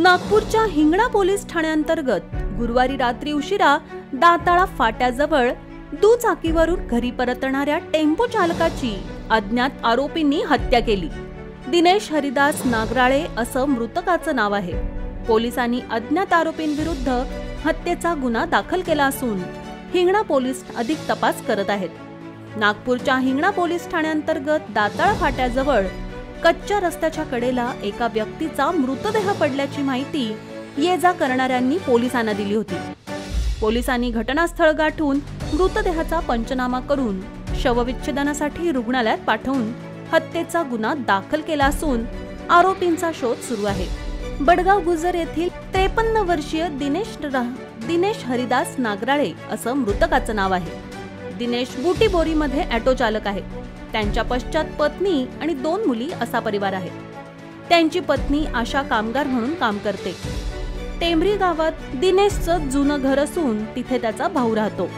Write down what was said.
नागपूरच्या हिंगणा पोलीस ठाण्याअंतर्गत गुरुवारी रात्री उशिरा दाताळा फाट्याजवळ दुचाकीवरून घरी परतणाऱ्या टेम्पो चालकाची अज्ञात आरोपींनी हत्या केली। दिनेश हरिदास नागराळे असं मृतकाचं नाव आहे। पोलिसांनी अज्ञात आरोपींविरुद्ध हत्येचा गुन्हा दाखल केला असून हिंगणा पोलीस अधिक तपास करत आहेत। नागपूरच्या हिंगणा पोलीस ठाण्याअंतर्गत दाताळा फाट्याजवळ कच्च्या रस्त्याच्या कडेला एका व्यक्तीचा मृतदेह पडल्याची माहिती ये-जा करणाऱ्यांनी पोलिसांना दिली होती। पोलिसांनी घटनास्थळ गाठून मृतदेहाचा पंचनामा करून शवविच्छेदनासाठी रुग्णालयात पाठवून हत्येचा गुन्हा दाखल केला असून आरोपींचा शोध सुरू आहे। बडगाव गुजर येथील 53 वर्षीय दिनेश हरिदास नागराळे असं मृतकाचं नाव आहे। दिनेश बुटीबोरीमध्ये ऑटो चालक आहे। त्यांच्या पश्चात पत्नी आणि 2 मुली असा परिवार आहे। त्यांची पत्नी आशा कामगार म्हणून काम करते। टेंभरी गावात दिनेशचं जुनं घर असून तिथे त्याचा भाऊ राहतो।